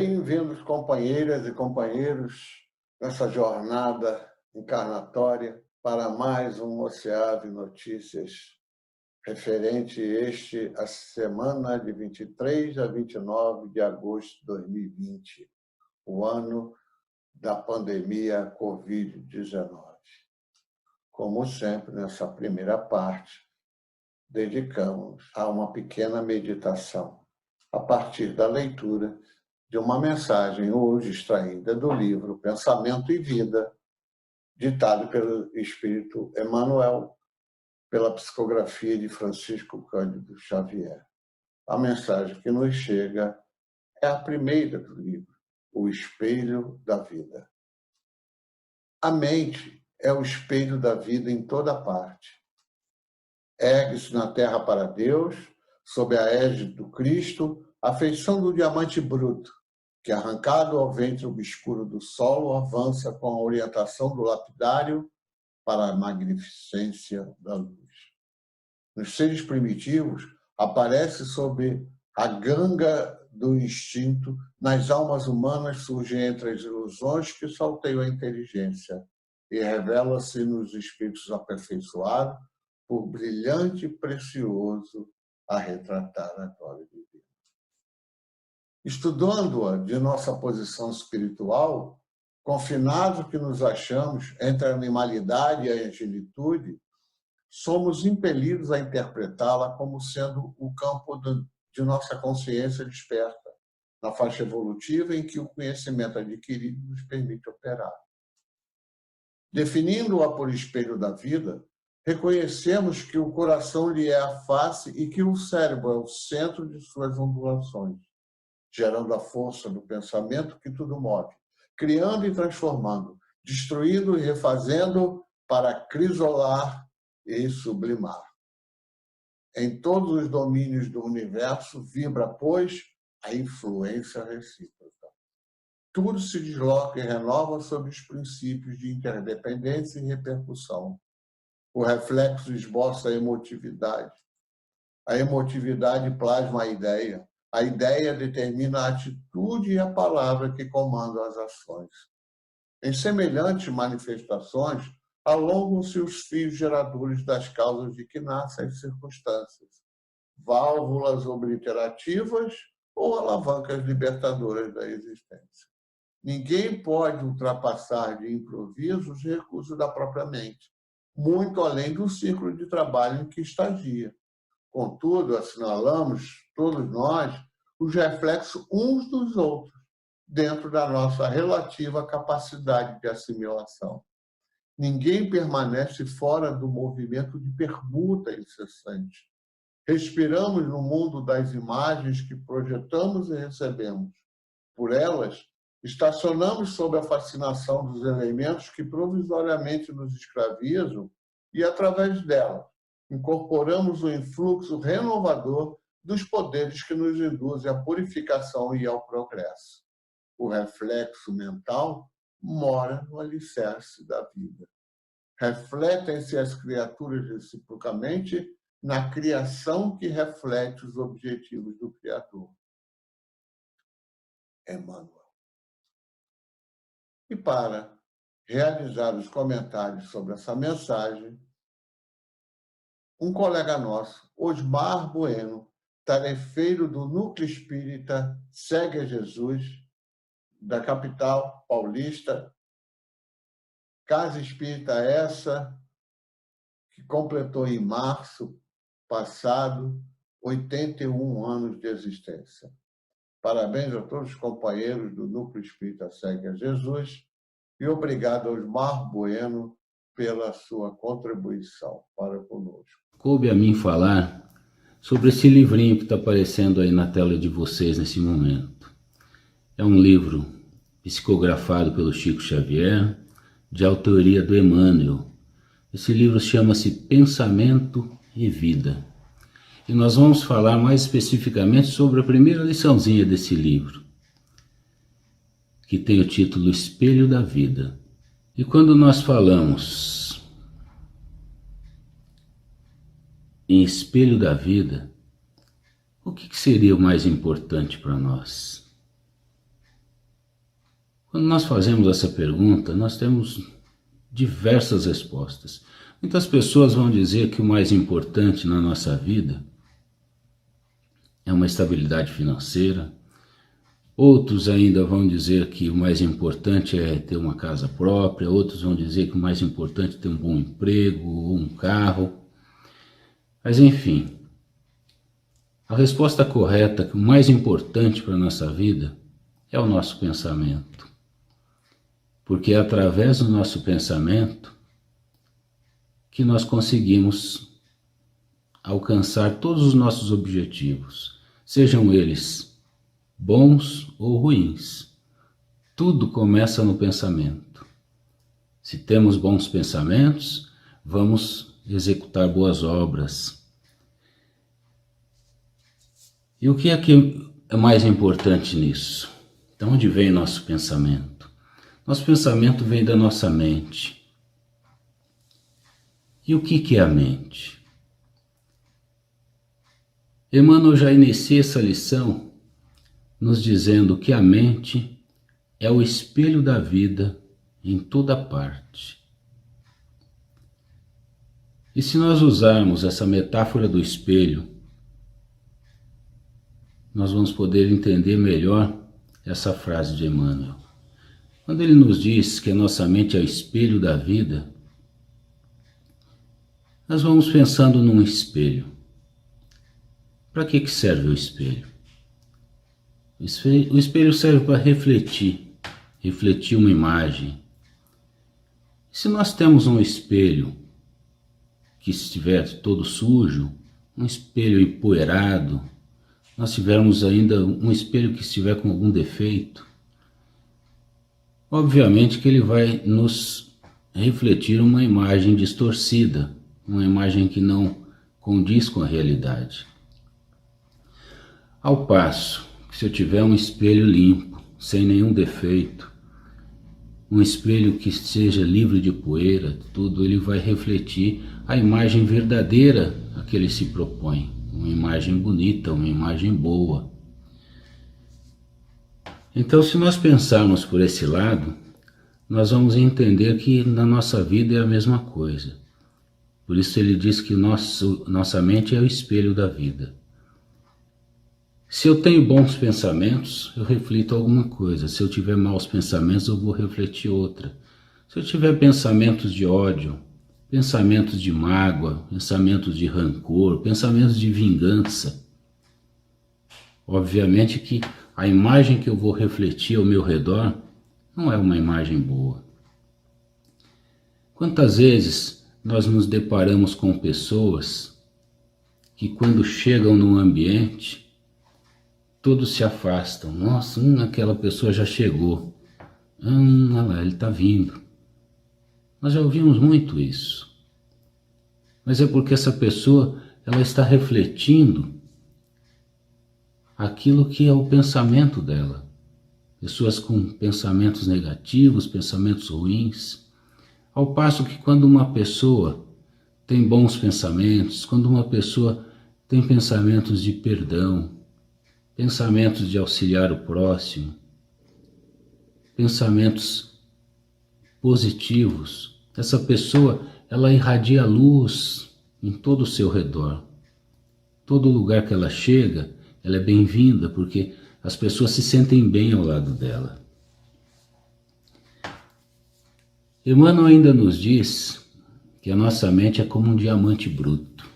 Bem-vindos, companheiras e companheiros, nessa jornada encarnatória para mais um Oceave Notícias, referente à semana de 23 a 29 de agosto de 2020, o ano da pandemia Covid-19. Como sempre, nessa primeira parte, dedicamos a uma pequena meditação a partir da leitura de uma mensagem hoje extraída do livro Pensamento e Vida, ditado pelo Espírito Emmanuel, pela psicografia de Francisco Cândido Xavier. A mensagem que nos chega é a primeira do livro, O Espelho da Vida. A mente é o espelho da vida em toda parte. Ergue-se na terra para Deus, sob a égide do Cristo, a feição do diamante bruto, que, arrancado ao ventre obscuro do solo, avança com a orientação do lapidário para a magnificência da luz. Nos seres primitivos, aparece sob a ganga do instinto, nas almas humanas surgem entre as ilusões que salteiam a inteligência e revela-se nos espíritos aperfeiçoados por brilhante e precioso a retratar a glória de Deus. Estudando-a de nossa posição espiritual, confinados que nos achamos entre a animalidade e a angelitude, somos impelidos a interpretá-la como sendo o campo de nossa consciência desperta, na faixa evolutiva em que o conhecimento adquirido nos permite operar. Definindo-a por espelho da vida, reconhecemos que o coração lhe é a face e que o cérebro é o centro de suas ondulações, gerando a força do pensamento que tudo move, criando e transformando, destruindo e refazendo para crisolar e sublimar. Em todos os domínios do universo vibra, pois, a influência recíproca. Tudo se desloca e renova sob os princípios de interdependência e repercussão. O reflexo esboça a emotividade plasma a ideia determina a atitude e a palavra que comandam as ações. Em semelhantes manifestações, alongam-se os fios geradores das causas de que nascem as circunstâncias, válvulas obliterativas ou alavancas libertadoras da existência. Ninguém pode ultrapassar de improviso os recursos da própria mente, muito além do ciclo de trabalho em que estagia. Contudo, assinalamos, todos nós, os reflexos uns dos outros, dentro da nossa relativa capacidade de assimilação. Ninguém permanece fora do movimento de permuta incessante. Respiramos no mundo das imagens que projetamos e recebemos. Por elas, estacionamos sob a fascinação dos elementos que provisoriamente nos escravizam e, através delas, incorporamos o influxo renovador dos poderes que nos induzem à purificação e ao progresso. O reflexo mental mora no alicerce da vida. Refletem-se as criaturas reciprocamente na criação que reflete os objetivos do Criador. Emmanuel. E para realizar os comentários sobre essa mensagem, um colega nosso, Osmar Bueno, tarefeiro do Núcleo Espírita Segue a Jesus, da capital paulista, Casa Espírita essa que completou em março passado 81 anos de existência. Parabéns a todos os companheiros do Núcleo Espírita Segue a Jesus e obrigado ao Osmar Bueno pela sua contribuição para conosco. Coube a mim falar sobre esse livrinho que está aparecendo aí na tela de vocês nesse momento. É um livro psicografado pelo Chico Xavier, de autoria do Emmanuel. Esse livro chama-se Pensamento e Vida. E nós vamos falar mais especificamente sobre a primeira liçãozinha desse livro, que tem o título Espelho da Vida. E quando nós falamos em espelho da vida, o que seria o mais importante para nós? Quando nós fazemos essa pergunta, nós temos diversas respostas. Muitas pessoas vão dizer que o mais importante na nossa vida é uma estabilidade financeira. Outros ainda vão dizer que o mais importante é ter uma casa própria. Outros vão dizer que o mais importante é ter um bom emprego ou um carro. Mas enfim, a resposta correta, que o mais importante para a nossa vida é o nosso pensamento. Porque é através do nosso pensamento que nós conseguimos alcançar todos os nossos objetivos, sejam eles bons ou ruins. Tudo começa no pensamento. Se temos bons pensamentos, vamos executar boas obras. E o que é mais importante nisso? De onde vem nosso pensamento? Nosso pensamento vem da nossa mente. E o que é a mente? Emmanuel já inicia essa lição nos dizendo que a mente é o espelho da vida em toda parte. E se nós usarmos essa metáfora do espelho, nós vamos poder entender melhor essa frase de Emmanuel. Quando ele nos diz que a nossa mente é o espelho da vida, nós vamos pensando num espelho. Para que serve o espelho? O espelho serve para refletir uma imagem. Se nós temos um espelho que estiver todo sujo, um espelho empoeirado, nós tivermos ainda um espelho que estiver com algum defeito, obviamente que ele vai nos refletir uma imagem distorcida, uma imagem que não condiz com a realidade. Ao passo que se eu tiver um espelho limpo, sem nenhum defeito, um espelho que seja livre de poeira, tudo, ele vai refletir a imagem verdadeira a que ele se propõe, uma imagem bonita, uma imagem boa. Então, se nós pensarmos por esse lado, nós vamos entender que na nossa vida é a mesma coisa. Por isso ele diz que nossa mente é o espelho da vida. Se eu tenho bons pensamentos, eu reflito alguma coisa. Se eu tiver maus pensamentos, eu vou refletir outra. Se eu tiver pensamentos de ódio, pensamentos de mágoa, pensamentos de rancor, pensamentos de vingança, obviamente que a imagem que eu vou refletir ao meu redor não é uma imagem boa. Quantas vezes nós nos deparamos com pessoas que quando chegam num ambiente, todos se afastam. Nossa, aquela pessoa já chegou. Olha lá, ele está vindo. Nós já ouvimos muito isso. Mas é porque essa pessoa, ela está refletindo aquilo que é o pensamento dela. Pessoas com pensamentos negativos, pensamentos ruins. Ao passo que quando uma pessoa tem bons pensamentos, quando uma pessoa tem pensamentos de perdão, pensamentos de auxiliar o próximo, pensamentos positivos, essa pessoa, ela irradia luz em todo o seu redor. Todo lugar que ela chega, ela é bem-vinda, porque as pessoas se sentem bem ao lado dela. Emmanuel ainda nos diz que a nossa mente é como um diamante bruto,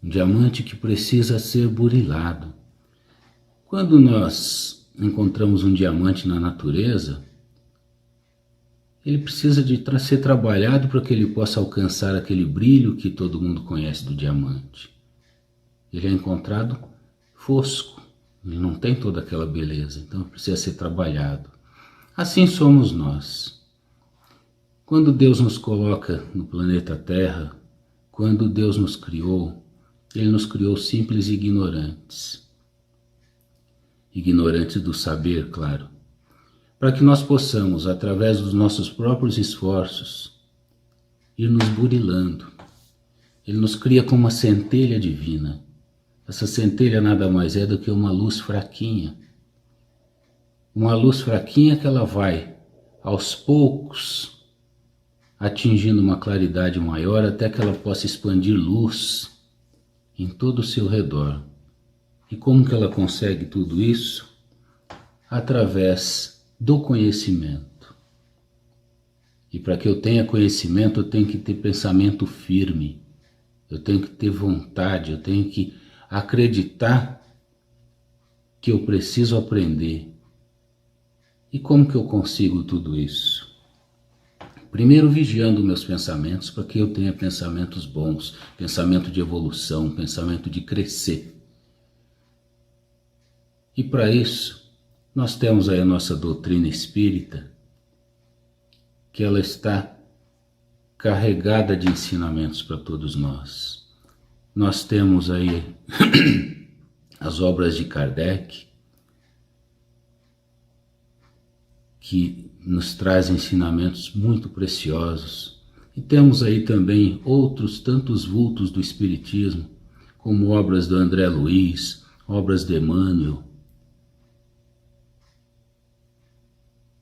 um diamante que precisa ser burilado. Quando nós encontramos um diamante na natureza, ele precisa de ser trabalhado para que ele possa alcançar aquele brilho que todo mundo conhece do diamante. Ele é encontrado fosco, ele não tem toda aquela beleza, então precisa ser trabalhado. Assim somos nós. Quando Deus nos coloca no planeta Terra, quando Deus nos criou, Ele nos criou simples e ignorantes. Ignorantes do saber, claro. Para que nós possamos, através dos nossos próprios esforços, ir nos burilando. Ele nos cria com uma centelha divina. Essa centelha nada mais é do que uma luz fraquinha. Uma luz fraquinha que ela vai aos poucos, atingindo uma claridade maior até que ela possa expandir luz em todo o seu redor. E como que ela consegue tudo isso? Através do conhecimento. E para que eu tenha conhecimento, eu tenho que ter pensamento firme, eu tenho que ter vontade, eu tenho que acreditar que eu preciso aprender. E como que eu consigo tudo isso? Primeiro, vigiando meus pensamentos para que eu tenha pensamentos bons, pensamento de evolução, pensamento de crescer. E para isso, nós temos aí a nossa doutrina espírita, que ela está carregada de ensinamentos para todos nós. Nós temos aí as obras de Kardec, que nos trazem ensinamentos muito preciosos. E temos aí também outros tantos vultos do Espiritismo, como obras do André Luiz, obras de Emmanuel,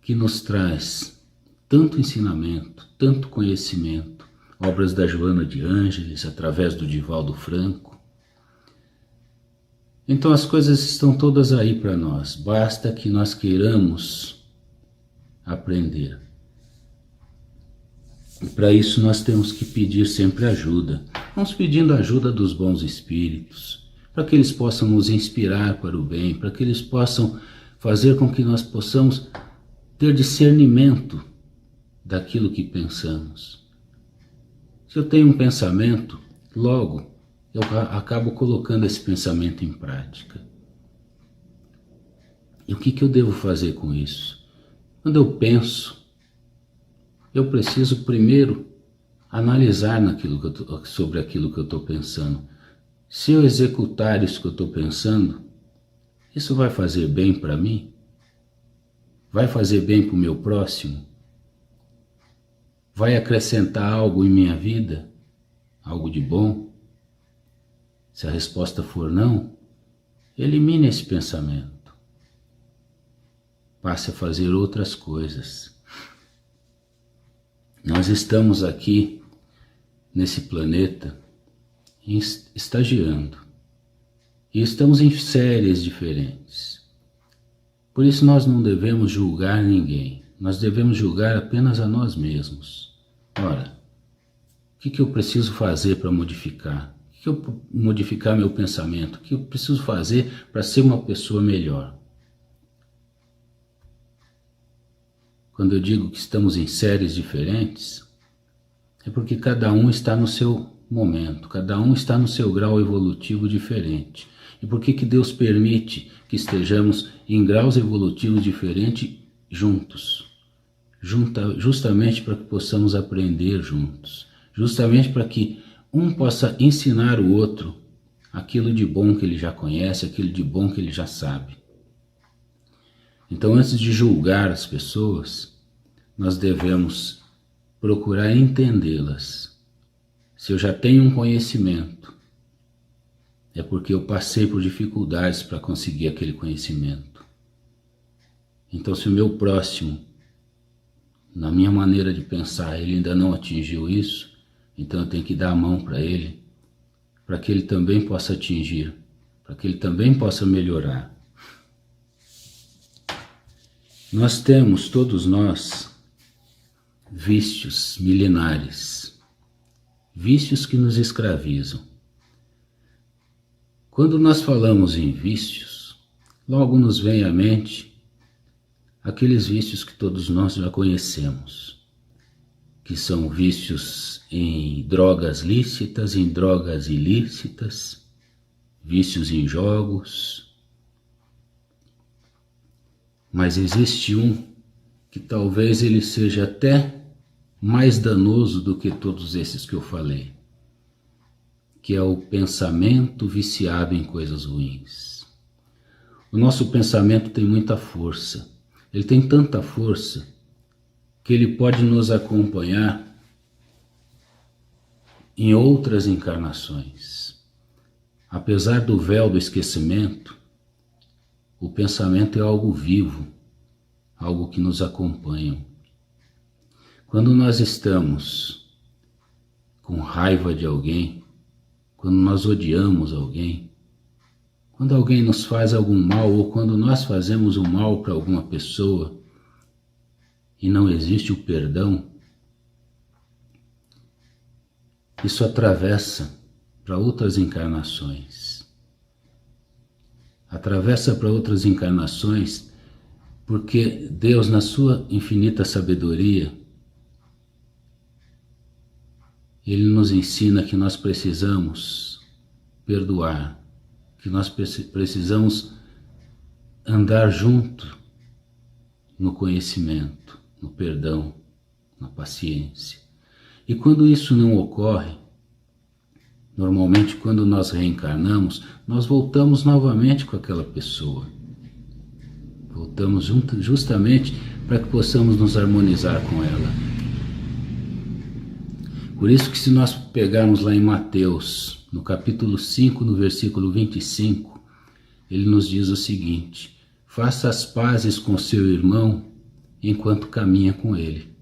que nos traz tanto ensinamento, tanto conhecimento, obras da Joana de Ângeles, através do Divaldo Franco. Então as coisas estão todas aí para nós, basta que nós queiramos aprender. E para isso nós temos que pedir sempre ajuda. Vamos pedindo a ajuda dos bons espíritos, para que eles possam nos inspirar para o bem, para que eles possam fazer com que nós possamos ter discernimento daquilo que pensamos. Se eu tenho um pensamento, logo eu acabo colocando esse pensamento em prática. E o que eu devo fazer com isso? Quando eu penso, eu preciso primeiro analisar sobre aquilo que eu estou pensando. Se eu executar isso que eu estou pensando, isso vai fazer bem para mim? Vai fazer bem para o meu próximo? Vai acrescentar algo em minha vida? Algo de bom? Se a resposta for não, elimine esse pensamento. Passe a fazer outras coisas. Nós estamos aqui, nesse planeta, estagiando. E estamos em séries diferentes. Por isso nós não devemos julgar ninguém. Nós devemos julgar apenas a nós mesmos. Ora, o que eu preciso fazer para modificar? O que eu modificar meu pensamento? O que eu preciso fazer para ser uma pessoa melhor? Quando eu digo que estamos em séries diferentes, é porque cada um está no seu momento, cada um está no seu grau evolutivo diferente. E por que Deus permite que estejamos em graus evolutivos diferentes juntos? Justamente para que possamos aprender juntos. Justamente para que um possa ensinar o outro aquilo de bom que ele já conhece, aquilo de bom que ele já sabe. Então, antes de julgar as pessoas, nós devemos procurar entendê-las. Se eu já tenho um conhecimento, é porque eu passei por dificuldades para conseguir aquele conhecimento. Então, se o meu próximo, na minha maneira de pensar, ele ainda não atingiu isso, então eu tenho que dar a mão para ele, para que ele também possa atingir, para que ele também possa melhorar. Nós temos, todos nós, vícios milenares, vícios que nos escravizam. Quando nós falamos em vícios, logo nos vem à mente aqueles vícios que todos nós já conhecemos, que são vícios em drogas lícitas, em drogas ilícitas, vícios em jogos. Mas existe um que talvez ele seja até mais danoso do que todos esses que eu falei, que é o pensamento viciado em coisas ruins. O nosso pensamento tem muita força. Ele tem tanta força que ele pode nos acompanhar em outras encarnações. Apesar do véu do esquecimento, o pensamento é algo vivo, algo que nos acompanha. Quando nós estamos com raiva de alguém, quando nós odiamos alguém, quando alguém nos faz algum mal ou quando nós fazemos um mal para alguma pessoa e não existe o perdão, isso atravessa para outras encarnações. Atravessa para outras encarnações porque Deus, na sua infinita sabedoria, Ele nos ensina que nós precisamos perdoar, que nós precisamos andar junto no conhecimento, no perdão, na paciência. E quando isso não ocorre, normalmente quando nós reencarnamos, nós voltamos novamente com aquela pessoa. Voltamos justamente para que possamos nos harmonizar com ela. Por isso que se nós pegarmos lá em Mateus, no capítulo 5, no versículo 25, ele nos diz o seguinte: faça as pazes com seu irmão enquanto caminha com ele.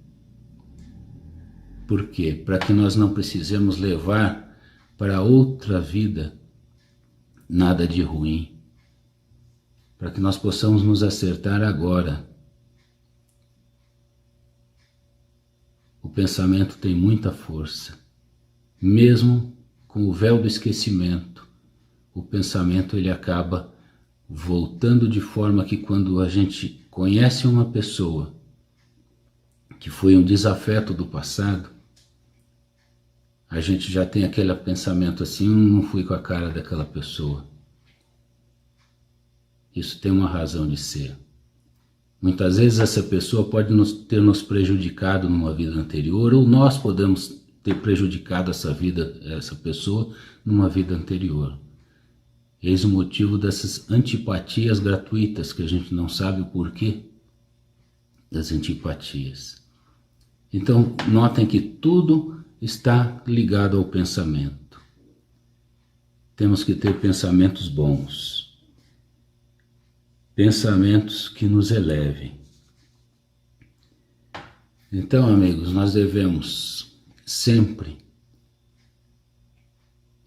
Por quê? Para que nós não precisemos levar para outra vida nada de ruim. Para que nós possamos nos acertar agora. O pensamento tem muita força. Mesmo com o véu do esquecimento, o pensamento ele acaba voltando de forma que quando a gente conhece uma pessoa que foi um desafeto do passado, a gente já tem aquele pensamento assim, não fui com a cara daquela pessoa. Isso tem uma razão de ser. Muitas vezes essa pessoa pode ter nos prejudicado numa vida anterior, ou nós podemos ter prejudicado essa pessoa numa vida anterior. Eis o motivo dessas antipatias gratuitas, que a gente não sabe o porquê das antipatias. Então, notem que tudo está ligado ao pensamento. Temos que ter pensamentos bons. Pensamentos que nos elevem. Então, amigos, nós devemos sempre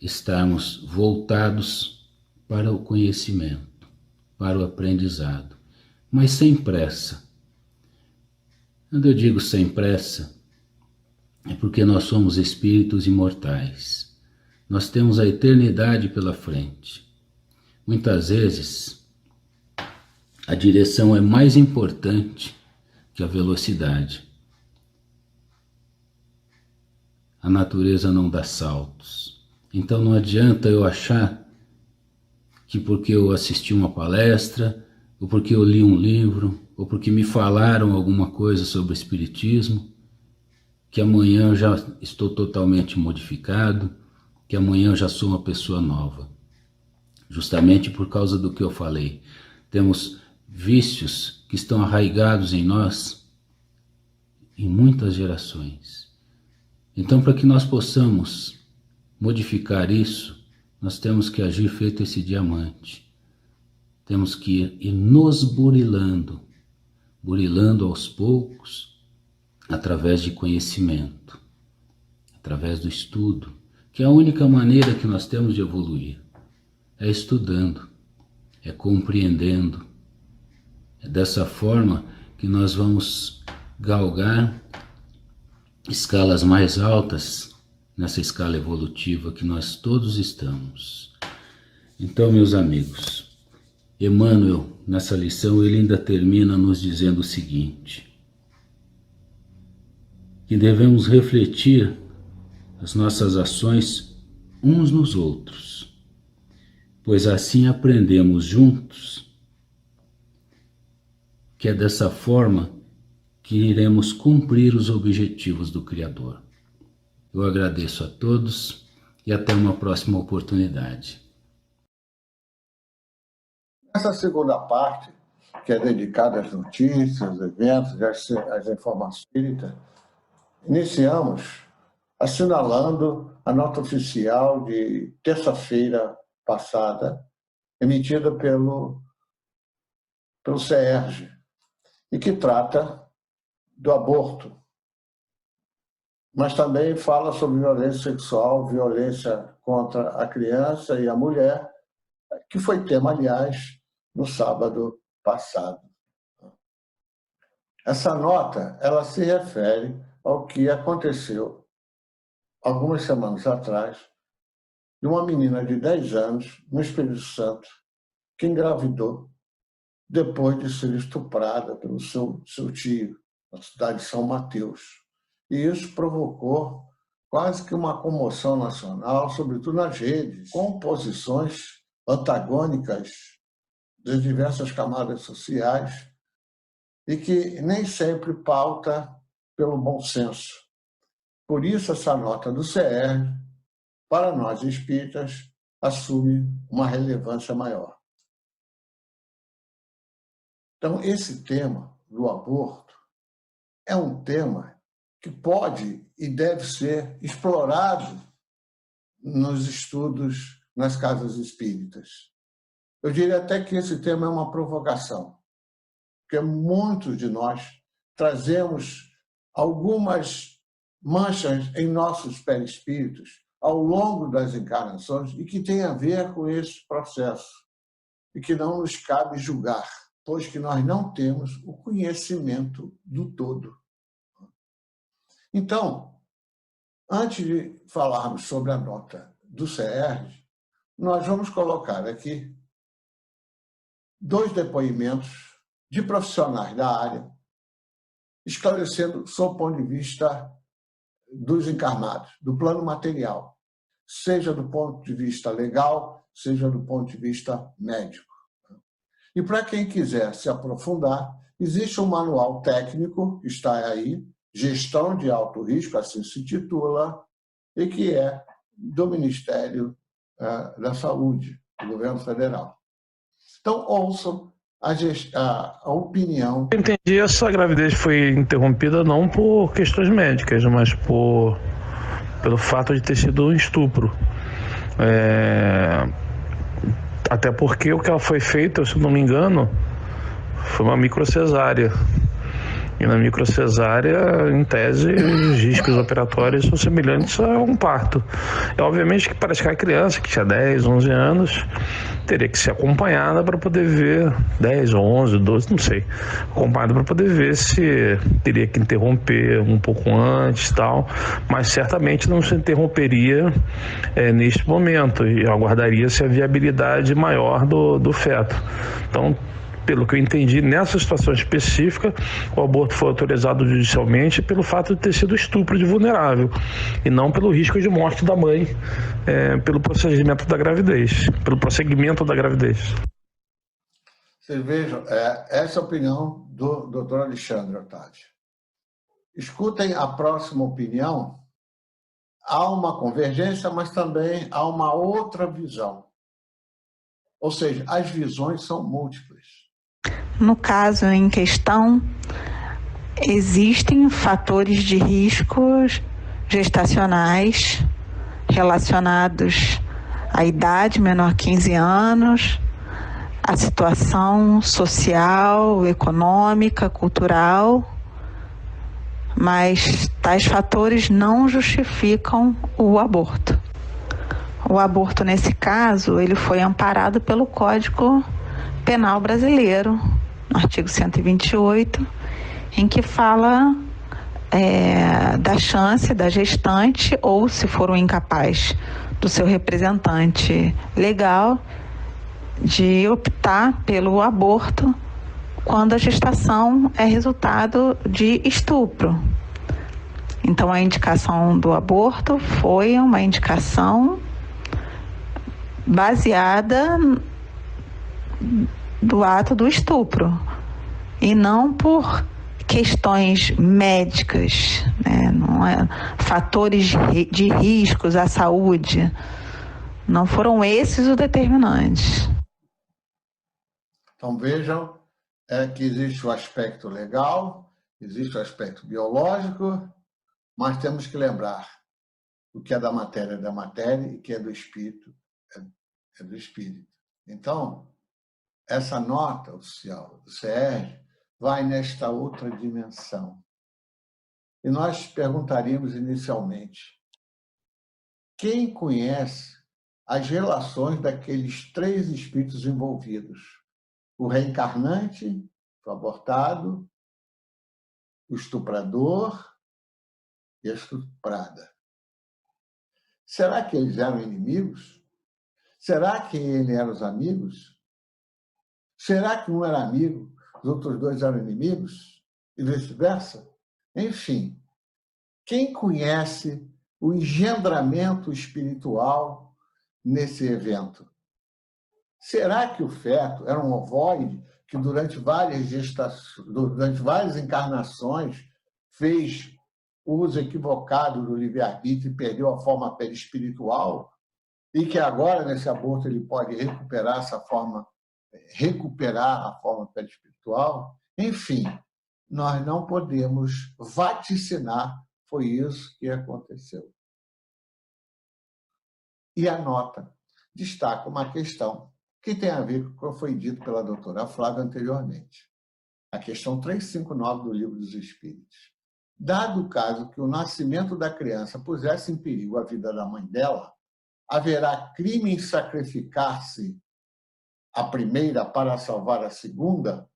estarmos voltados para o conhecimento, para o aprendizado, mas sem pressa. Quando eu digo sem pressa, é porque nós somos espíritos imortais. Nós temos a eternidade pela frente. Muitas vezes, a direção é mais importante que a velocidade. A natureza não dá saltos. Então não adianta eu achar que porque eu assisti uma palestra, ou porque eu li um livro, ou porque me falaram alguma coisa sobre o espiritismo, que amanhã eu já estou totalmente modificado, que amanhã eu já sou uma pessoa nova. Justamente por causa do que eu falei. Temos vícios que estão arraigados em nós em muitas gerações. Então, para que nós possamos modificar isso, nós temos que agir feito esse diamante. Temos que ir nos burilando aos poucos, através de conhecimento, através do estudo, que é a única maneira que nós temos de evoluir. É estudando, é compreendendo. É dessa forma que nós vamos galgar escalas mais altas nessa escala evolutiva que nós todos estamos. Então, meus amigos, Emmanuel, nessa lição, ele ainda termina nos dizendo o seguinte: que devemos refletir as nossas ações uns nos outros, pois assim aprendemos juntos, que é dessa forma que iremos cumprir os objetivos do Criador. Eu agradeço a todos e até uma próxima oportunidade. Essa segunda parte, que é dedicada às notícias, aos eventos, às informações espíritas, iniciamos assinalando a nota oficial de terça-feira passada, emitida pelo CERJ, e que trata do aborto mas também fala sobre violência sexual, violência contra a criança e a mulher, que foi tema, aliás, no sábado passado. Essa nota, ela se refere ao que aconteceu algumas semanas atrás de uma menina de 10 anos, no Espírito Santo, que engravidou depois de ser estuprada pelo seu tio, na cidade de São Mateus. E isso provocou quase que uma comoção nacional, sobretudo nas redes, com posições antagônicas das diversas camadas sociais e que nem sempre pauta pelo bom senso. Por isso, essa nota do CR, para nós espíritas, assume uma relevância maior. Então, esse tema do aborto é um tema que pode e deve ser explorado nos estudos nas casas espíritas. Eu diria até que esse tema é uma provocação, porque muitos de nós trazemos algumas manchas em nossos perispíritos ao longo das encarnações e que tem a ver com esse processo e que não nos cabe julgar, pois que nós não temos o conhecimento do todo. Então, antes de falarmos sobre a nota do CR, nós vamos colocar aqui 2 depoimentos de profissionais da área, esclarecendo sob o ponto de vista dos encarnados, do plano material, seja do ponto de vista legal, seja do ponto de vista médico. E para quem quiser se aprofundar, existe um manual técnico que está aí, Gestão de Alto Risco, assim se titula, e que é do Ministério da Saúde, do Governo Federal. Então, ouçam a opinião. Eu entendi, essa gravidez foi interrompida não por questões médicas, mas pelo fato de ter sido um estupro. Até porque o que ela foi feita, se não me engano, foi uma microcesárea. E na microcesárea, em tese, os riscos operatórios são semelhantes a um parto. Obviamente que para a criança, que tinha 10, 11 anos, teria que ser acompanhada para poder ver, 10 ou 11, 12, não sei, acompanhada para poder ver se teria que interromper um pouco antes e tal, mas certamente não se interromperia neste momento e aguardaria-se a viabilidade maior do feto. Então, pelo que eu entendi, nessa situação específica, o aborto foi autorizado judicialmente pelo fato de ter sido estupro de vulnerável e não pelo risco de morte da mãe pelo procedimento da gravidez, pelo prosseguimento da gravidez. Vocês vejam, essa é a opinião do Dr. Alexandre Otávio. Escutem a próxima opinião. Há uma convergência, mas também há uma outra visão. Ou seja, as visões são múltiplas. No caso em questão, existem fatores de riscos gestacionais relacionados à idade menor de 15 anos, à situação social, econômica, cultural, mas tais fatores não justificam o aborto. O aborto, nesse caso, ele foi amparado pelo Código Penal Brasileiro, no artigo 128, em que fala da chance da gestante, ou se for um incapaz do seu representante legal, de optar pelo aborto quando a gestação é resultado de estupro. Então, a indicação do aborto foi uma indicação baseada do ato do estupro e não por questões médicas, né? Não fatores de riscos à saúde, não foram esses os determinantes. Então vejam que existe o aspecto legal, existe o aspecto biológico, mas temos que lembrar o que é da matéria e o que é do espírito é do espírito. Então, essa nota oficial do CR vai nesta outra dimensão. E nós perguntaríamos inicialmente: quem conhece as relações daqueles 3 espíritos envolvidos? O reencarnante, o abortado, o estuprador e a estuprada. Será que eles eram inimigos? Será que eles eram os amigos? Será que um era amigo, os outros 2 eram inimigos? E vice-versa? Enfim, quem conhece o engendramento espiritual nesse evento? Será que o feto era um ovoide que durante várias encarnações fez uso equivocado do livre-arbítrio e perdeu a forma perispiritual, e que agora, nesse aborto, ele pode recuperar a forma perispiritual? Enfim, nós não podemos vaticinar, foi isso que aconteceu. E a nota destaca uma questão que tem a ver com o que foi dito pela doutora Flávia anteriormente. A questão 359 do Livro dos Espíritos. Dado o caso que o nascimento da criança pusesse em perigo a vida da mãe dela, haverá crime em sacrificar-se a primeira para salvar a segunda?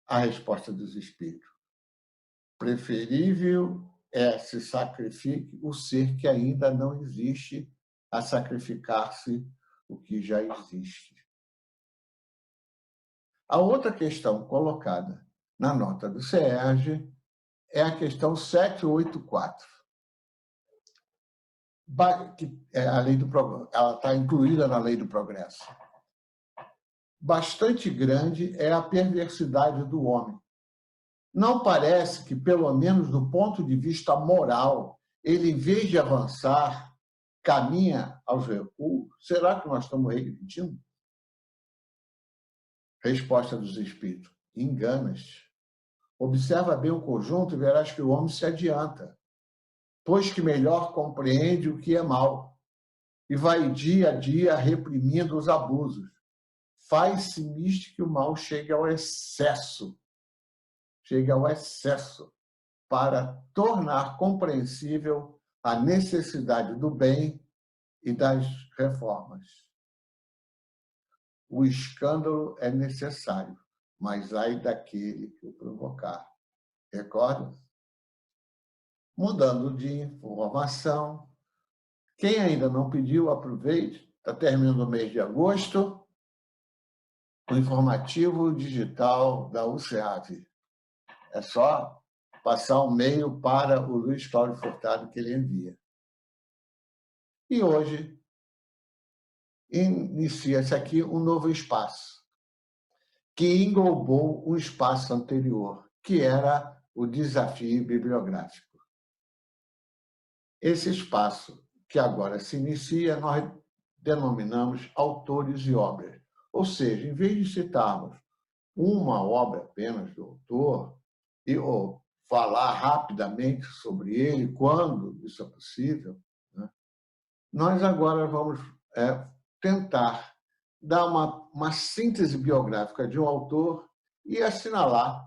A resposta dos Espíritos: preferível é se sacrifique o ser que ainda não existe a sacrificar-se o que já existe. A outra questão colocada na nota do CERJ é a questão 784. Ela está incluída na Lei do Progresso. Bastante grande é a perversidade do homem. Não parece que, pelo menos do ponto de vista moral, ele, em vez de avançar, caminha aos recuos? Será que nós estamos regredindo? Resposta dos Espíritos: enganas. Observa bem o conjunto e verás que o homem se adianta, pois que melhor compreende o que é mal, e vai dia a dia reprimindo os abusos. Faz-se que o mal chegue ao excesso, para tornar compreensível a necessidade do bem e das reformas. O escândalo é necessário, mas ai daquele que o provocar. Recorda? Mudando de informação, quem ainda não pediu, aproveite. Está terminando o mês de agosto, o informativo digital da UCEAV. É só passar um e-mail para o Luiz Cláudio Furtado, que ele envia. E hoje inicia-se aqui um novo espaço, que englobou um espaço anterior, que era o desafio bibliográfico. Esse espaço que agora se inicia, nós denominamos autores e obras. Ou seja, em vez de citarmos uma obra apenas do autor, ou falar rapidamente sobre ele, quando isso é possível, né, nós agora vamos tentar dar uma síntese biográfica de um autor e assinalar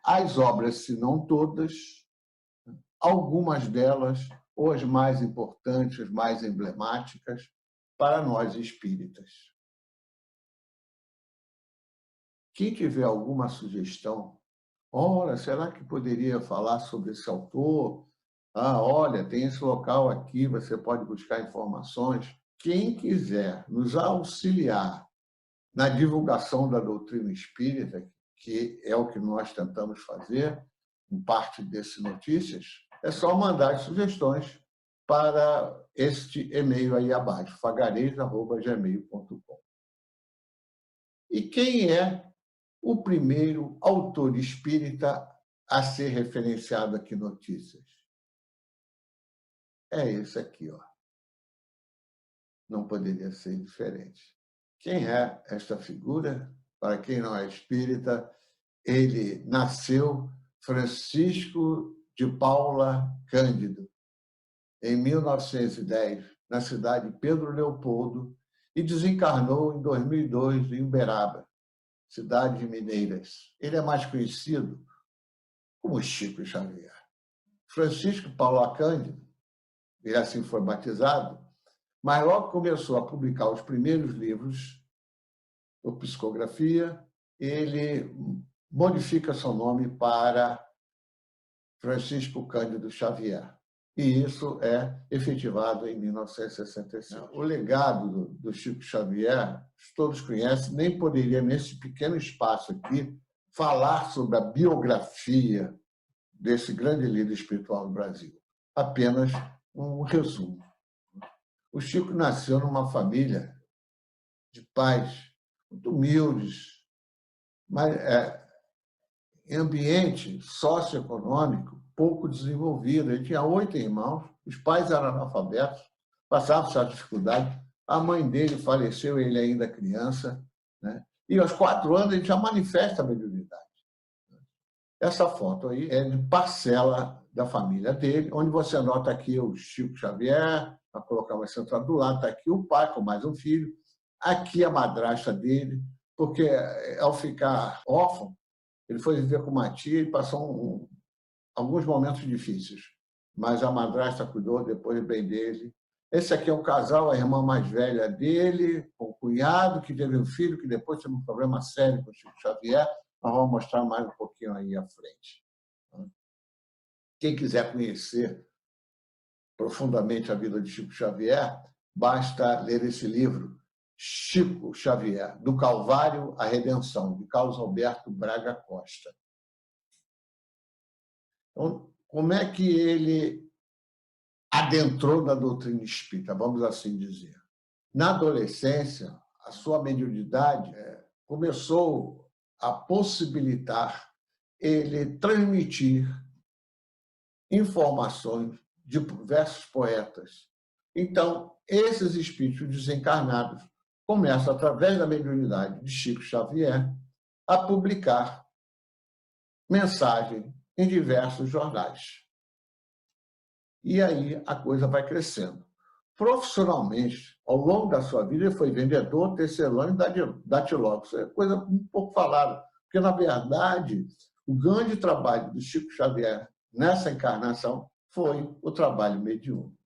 as obras, se não todas, algumas delas, ou as mais importantes, as mais emblemáticas, para nós espíritas. Quem tiver alguma sugestão, olha, será que poderia falar sobre esse autor? Olha, tem esse local aqui, você pode buscar informações. Quem quiser nos auxiliar na divulgação da doutrina espírita, que é o que nós tentamos fazer, em parte desse Notícias, é só mandar as sugestões para este e-mail aí abaixo, fagarez@gmail.com. E quem é o primeiro autor espírita a ser referenciado aqui no Notícias? É esse aqui, ó. Não poderia ser diferente. Quem é esta figura? Para quem não é espírita, ele nasceu Francisco de Paula Cândido, em 1910, na cidade de Pedro Leopoldo, e desencarnou em 2002 em Uberaba, cidade de Mineiras. Ele é mais conhecido como Chico Xavier. Francisco Paulo Cândido, ele assim foi batizado, mas logo começou a publicar os primeiros livros, o Psicografia, ele modifica seu nome para Francisco Cândido Xavier. E isso é efetivado em 1965. O legado do Chico Xavier, todos conhecem, nem poderia, nesse pequeno espaço aqui, falar sobre a biografia desse grande líder espiritual do Brasil. Apenas um resumo. O Chico nasceu numa família de pais muito humildes, mas em ambiente socioeconômico pouco desenvolvido. Ele tinha 8 irmãos, os pais eram analfabetos, passavam certa dificuldade. A mãe dele faleceu, ele ainda criança, né? E aos 4 anos ele já manifesta a mediunidade. Essa foto aí é de parcela da família dele, onde você nota aqui o Chico Xavier, para colocar uma central do lado, está aqui o pai com mais um filho, aqui a madrasta dele, porque ao ficar órfão, ele foi viver com uma tia e passou alguns momentos difíceis, mas a madrasta cuidou depois bem dele. Esse aqui é um casal, a irmã mais velha dele, com o cunhado, que teve um filho, que depois teve um problema sério com o Chico Xavier. Nós vamos mostrar mais um pouquinho aí à frente. Quem quiser conhecer profundamente a vida de Chico Xavier, basta ler esse livro, Chico Xavier, Do Calvário à Redenção, de Carlos Alberto Braga Costa. Então, como é que ele adentrou na doutrina espírita, vamos assim dizer? Na adolescência, a sua mediunidade começou a possibilitar ele transmitir informações de diversos poetas. Então, esses espíritos desencarnados começam, através da mediunidade de Chico Xavier, a publicar mensagem em diversos jornais. E aí a coisa vai crescendo. Profissionalmente, ao longo da sua vida, ele foi vendedor, tecelão e datilógrafo. Isso é coisa um pouco falada, porque, na verdade, o grande trabalho do Chico Xavier nessa encarnação foi o trabalho mediúnico.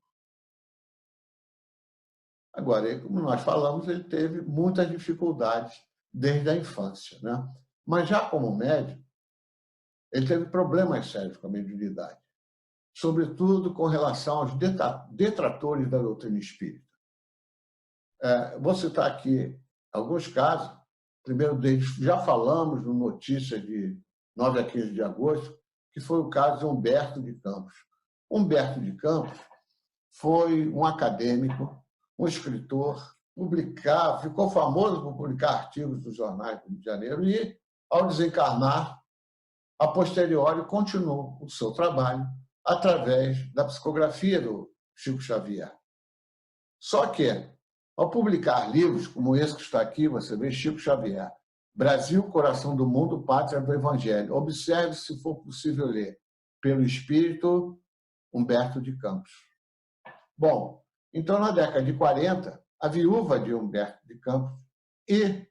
Agora, como nós falamos, ele teve muitas dificuldades desde a infância, né? Mas já como médium, ele teve problemas sérios com a mediunidade, sobretudo com relação aos detratores da doutrina espírita. Vou citar aqui alguns casos. O primeiro deles, já falamos no Notícias de 9 a 15 de agosto, que foi o caso de Humberto de Campos. Humberto de Campos foi um acadêmico, um escritor, ficou famoso por publicar artigos dos jornais do Rio de Janeiro e, ao desencarnar, a posteriori continuou o seu trabalho através da psicografia do Chico Xavier. Só que, ao publicar livros como esse que está aqui, você vê Chico Xavier, Brasil, Coração do Mundo, Pátria do Evangelho. Observe, se for possível ler, pelo espírito Humberto de Campos. Bom, então, na década de 40, a viúva de Humberto de Campos e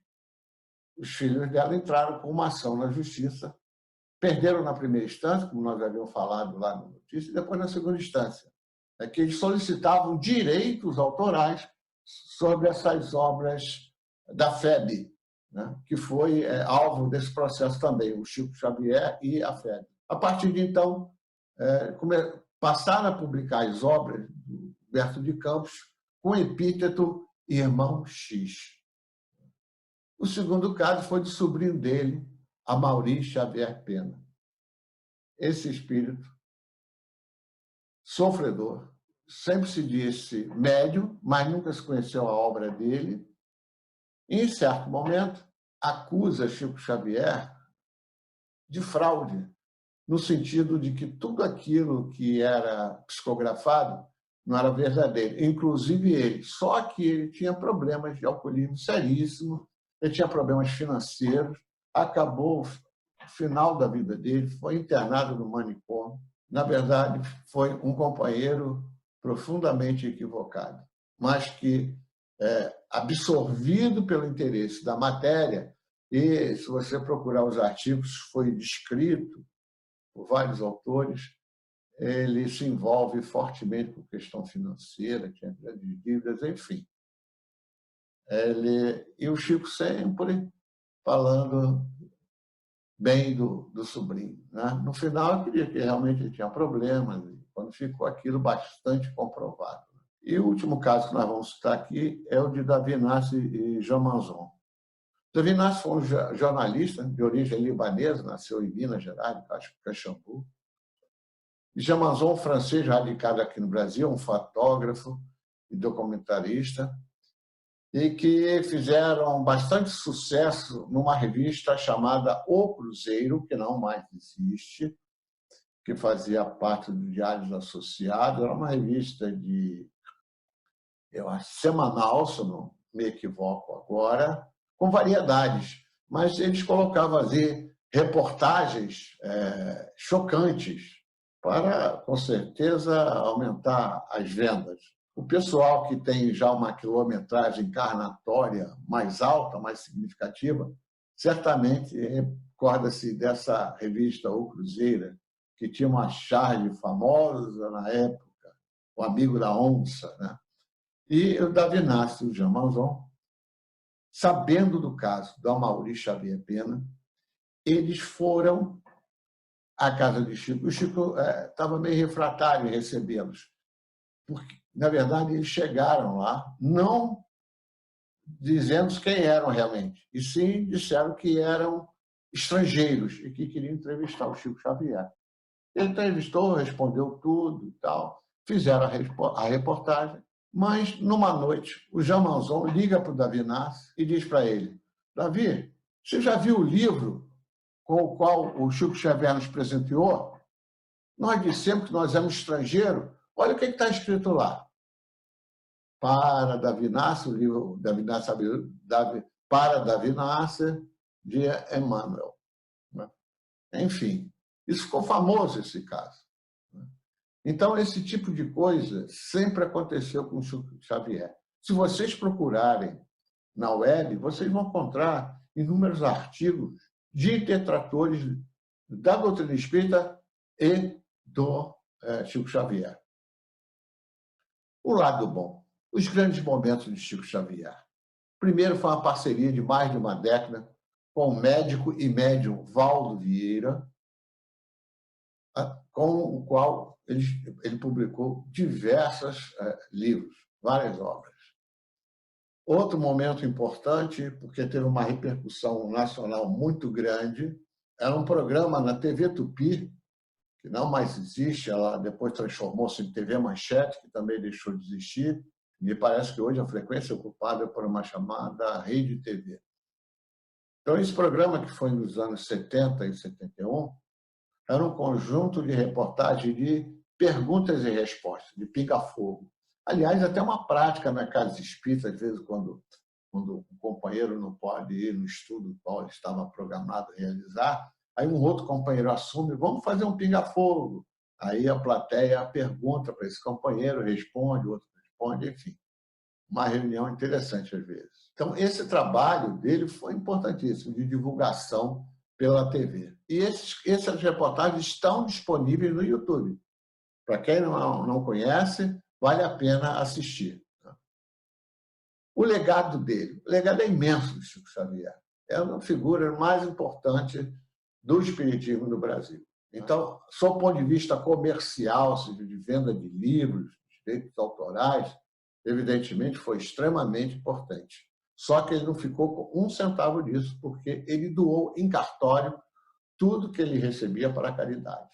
os filhos dela entraram com uma ação na justiça. Perderam na primeira instância, como nós havíamos falado lá na notícia, e depois na segunda instância, que eles solicitavam direitos autorais sobre essas obras da FEB, né, que foi alvo desse processo também, o Chico Xavier e a FEB. A partir de então, passaram a publicar as obras do Humberto de Campos com o epíteto Irmão X. O segundo caso foi do sobrinho dele, Amaury Xavier Pena. Esse espírito sofredor, sempre se disse médium, mas nunca se conheceu a obra dele, e, em certo momento, acusa Chico Xavier de fraude, no sentido de que tudo aquilo que era psicografado não era verdadeiro, inclusive ele. Só que ele tinha problemas de alcoolismo seríssimo, ele tinha problemas financeiros, acabou o final da vida dele, foi internado no manicômio. Na verdade, foi um companheiro profundamente equivocado, mas que, absorvido pelo interesse da matéria, e se você procurar os artigos, foi descrito por vários autores, ele se envolve fortemente com questão financeira, tinha grandes dívidas, enfim. E o Chico sempre falando bem do sobrinho, né? No final, eu queria que realmente ele tinha problemas, quando ficou aquilo bastante comprovado. E o último caso que nós vamos citar aqui é o de Davi Nassi e Jean Manzon. Davi Nassi foi um jornalista de origem libanesa, nasceu em Minas Gerais, acho que Caxambu. E Jean Manzon, francês radicado aqui no Brasil, um fotógrafo e documentarista, e que fizeram bastante sucesso numa revista chamada O Cruzeiro, que não mais existe, que fazia parte do Diários Associados. Era uma revista eu acho, semanal, se eu não me equivoco agora, com variedades, mas eles colocavam ali reportagens chocantes para, com certeza, aumentar as vendas. O pessoal que tem já uma quilometragem encarnatória mais alta, mais significativa, certamente recorda-se dessa revista O Cruzeiro, que tinha uma charge famosa na época, o Amigo da Onça, né? E o Davi Nassi e o Jean Manzon, sabendo do caso do Amaury Xavier Pena, eles foram à casa de Chico. O Chico estava meio refratário em recebê-los, porque, na verdade, eles chegaram lá, não dizendo quem eram realmente, e sim disseram que eram estrangeiros e que queriam entrevistar o Chico Xavier. Ele entrevistou, respondeu tudo e tal, fizeram a reportagem, mas, numa noite, o Jean Manzon liga para o Davi Nassi e diz para ele: Davi, você já viu o livro com o qual o Chico Xavier nos presenteou? Nós dissemos que nós éramos estrangeiros. Olha o que está escrito lá. Para Davi Nassi, o livro Davi Nassi, para Davi Nassi, de Emmanuel. Enfim, isso ficou famoso, esse caso. Então, esse tipo de coisa sempre aconteceu com o Chico Xavier. Se vocês procurarem na web, vocês vão encontrar inúmeros artigos de detratores da doutrina espírita e do Chico Xavier. O lado bom, os grandes momentos de Chico Xavier. Primeiro foi uma parceria de mais de uma década com o médico e médium Valdo Vieira, com o qual ele publicou diversos livros, várias obras. Outro momento importante, porque teve uma repercussão nacional muito grande, era um programa na TV Tupi, que não mais existe, ela depois transformou-se em TV Manchete, que também deixou de existir. Me parece que hoje a frequência é ocupada por uma chamada Rede TV. Então, esse programa, que foi nos anos 70 e 71, era um conjunto de reportagens de perguntas e respostas, de pinga-fogo. Aliás, até uma prática na casa espírita, às vezes, quando o companheiro não pode ir no estudo qual ele estava programado a realizar, aí um outro companheiro assume: vamos fazer um pinga-fogo. Aí a plateia pergunta para esse companheiro, responde, o outro responde, enfim. Uma reunião interessante, às vezes. Então, esse trabalho dele foi importantíssimo, de divulgação pela TV. E essas reportagens estão disponíveis no YouTube. Para quem não conhece, vale a pena assistir. O legado dele, o legado é imenso do Chico Xavier. É uma figura mais importante do espiritismo no Brasil. Então, sob o ponto de vista comercial, ou seja, de venda de livros, direitos autorais, evidentemente foi extremamente importante. Só que ele não ficou com um centavo disso, porque ele doou em cartório tudo que ele recebia para a caridade.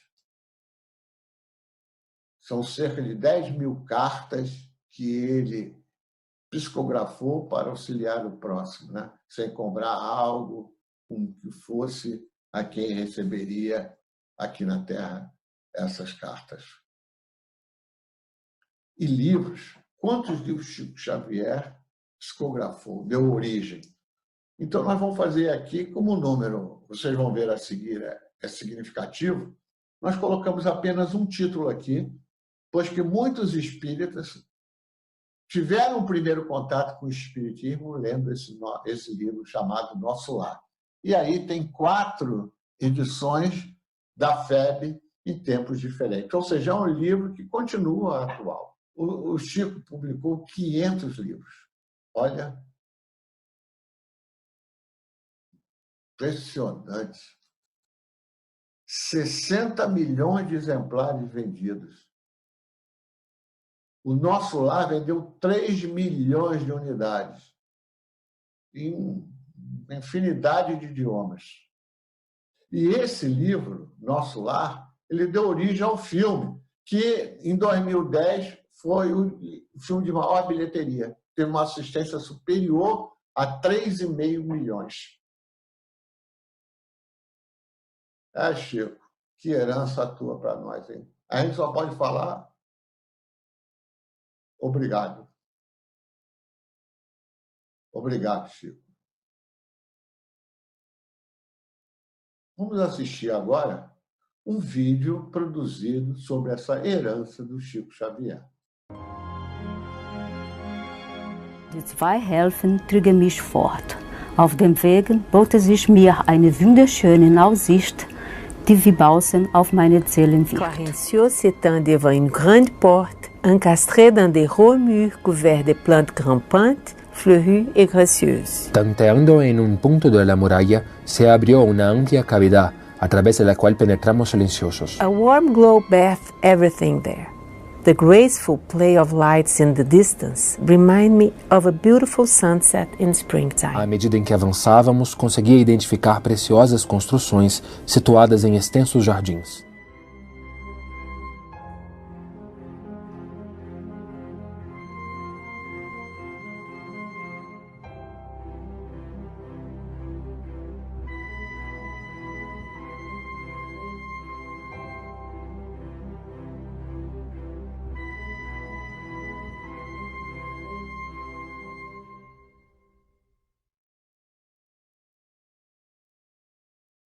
São cerca de 10 mil cartas que ele psicografou para auxiliar o próximo, né? Sem cobrar algo com que fosse a quem receberia aqui na Terra essas cartas. E livros. Quantos livros Chico Xavier psicografou, deu origem? Então, nós vamos fazer aqui, como o número, vocês vão ver a seguir, é significativo, nós colocamos apenas um título aqui, pois que muitos espíritas tiveram o primeiro contato com o espiritismo lendo esse livro chamado Nosso Lar. E aí tem 4 edições da FEB em tempos diferentes. Ou seja, é um livro que continua atual. O Chico publicou 500 livros. Olha, impressionante. 60 milhões de exemplares vendidos. O Nosso Lar vendeu 3 milhões de unidades em infinidade de idiomas. E esse livro, Nosso Lar, ele deu origem ao filme, que em 2010 foi o filme de maior bilheteria. Teve uma assistência superior a 3,5 milhões. Chico, que herança tua para nós, hein? A gente só pode falar obrigado. Obrigado, Chico. Vamos assistir agora um vídeo produzido sobre essa herança do Chico Xavier. Die zwei Helfen trugen mich fort. Auf dem Weg bot sich mir eine wunderschöne Aussicht, die wie Bausen auf meine Zellen wirkt. Clarencieux s'étend devant une grande porte, encastrée dans des hauts murs couverts de plantes grimpantes, fleuries et gracieuses. Tanteando en un punto de la muralla, se abrió una amplia cavidad, a través de la cual penetramos silenciosos. A warm glow bathed everything there. The graceful play of lights in the distance remind me of a beautiful sunset in springtime. À medida em que avançávamos, conseguia identificar preciosas construções situadas em extensos jardins.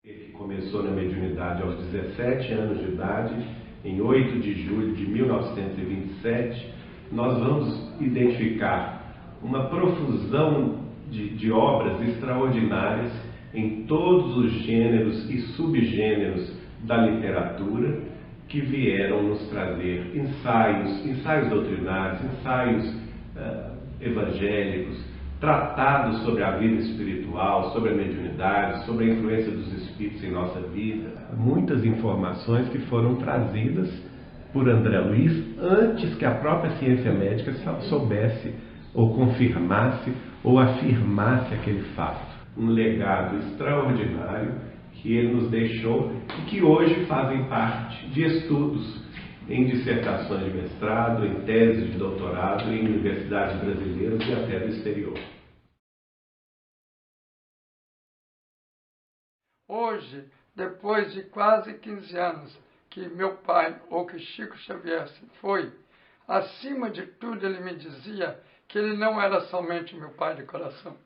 Que começou na mediunidade aos 17 anos de idade, em 8 de julho de 1927, nós vamos identificar uma profusão de obras extraordinárias em todos os gêneros e subgêneros da literatura que vieram nos trazer ensaios doutrinários, ensaios evangélicos, tratados sobre a vida espiritual, sobre a mediunidade, sobre a influência dos espíritos em nossa vida. Muitas informações que foram trazidas por André Luiz antes que a própria ciência médica soubesse ou confirmasse ou afirmasse aquele fato. Um legado extraordinário que ele nos deixou e que hoje fazem parte de estudos em dissertações de mestrado, em teses de doutorado, em universidades brasileiras e até do exterior. Hoje, depois de quase 15 anos que meu pai, ou que Chico Xavier se foi, acima de tudo ele me dizia que ele não era somente meu pai de coração.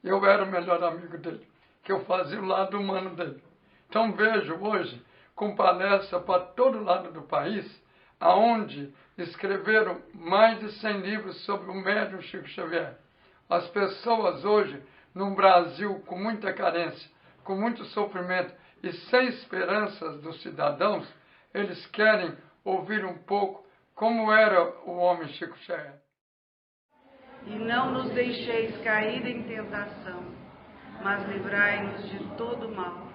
Eu era o melhor amigo dele, que eu fazia o lado humano dele. Então vejo hoje, com palestra para todo lado do país, aonde escreveram mais de 100 livros sobre o médium Chico Xavier. As pessoas hoje, no Brasil, com muita carência, com muito sofrimento e sem esperanças dos cidadãos, eles querem ouvir um pouco como era o homem Chico Xavier. E não nos deixeis cair em tentação, mas livrai-nos de todo mal,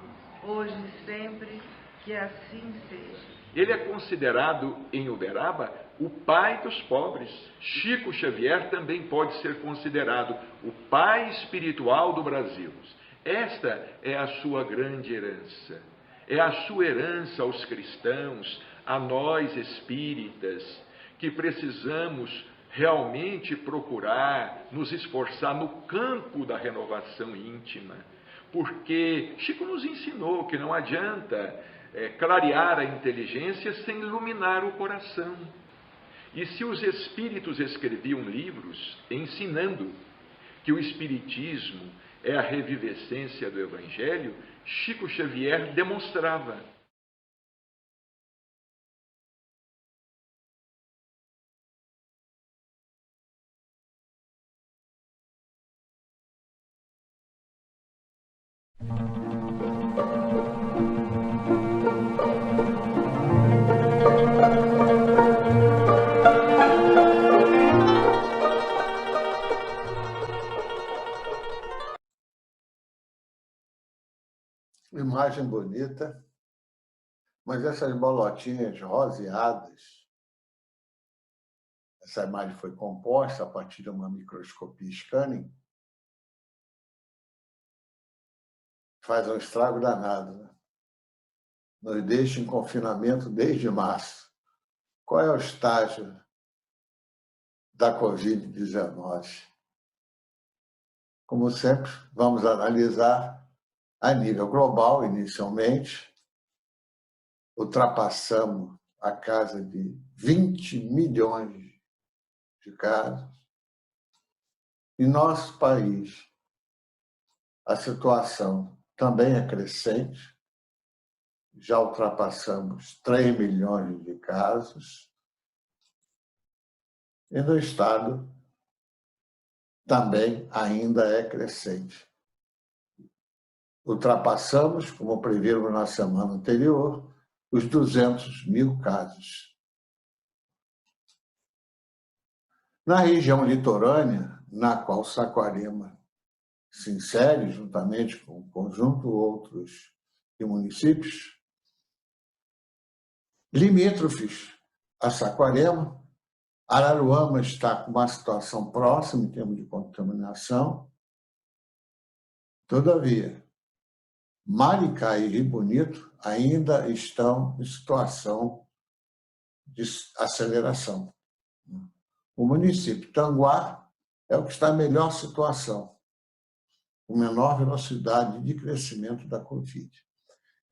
hoje e sempre, que assim seja. Ele é considerado, em Uberaba, o pai dos pobres. Chico Xavier também pode ser considerado o pai espiritual do Brasil. Esta é a sua grande herança. É a sua herança aos cristãos, a nós espíritas, que precisamos realmente procurar nos esforçar no campo da renovação íntima. Porque Chico nos ensinou que não adianta clarear a inteligência sem iluminar o coração. E se os espíritos escreviam livros ensinando que o espiritismo é a revivescência do Evangelho, Chico Xavier demonstrava. imagem bonita, mas essas bolotinhas roseadas, essa imagem foi composta a partir de uma microscopia scanning, faz um estrago danado, né? Nos deixa em confinamento desde março. Qual é o estágio da Covid-19? Como sempre, vamos analisar a nível global, inicialmente. Ultrapassamos a casa de 20 milhões de casos. Em nosso país, a situação também é crescente. Já ultrapassamos 3 milhões de casos. E no Estado também ainda é crescente. Ultrapassamos, como previmos na semana anterior, os 200 mil casos. Na região litorânea, na qual Saquarema se insere, juntamente com um conjunto outros de municípios, limítrofes a Saquarema, Araruama está com uma situação próxima em termos de contaminação. Todavia, Maricá e Rio Bonito ainda estão em situação de aceleração. O município Tanguá é o que está em melhor situação, com menor velocidade de crescimento da Covid.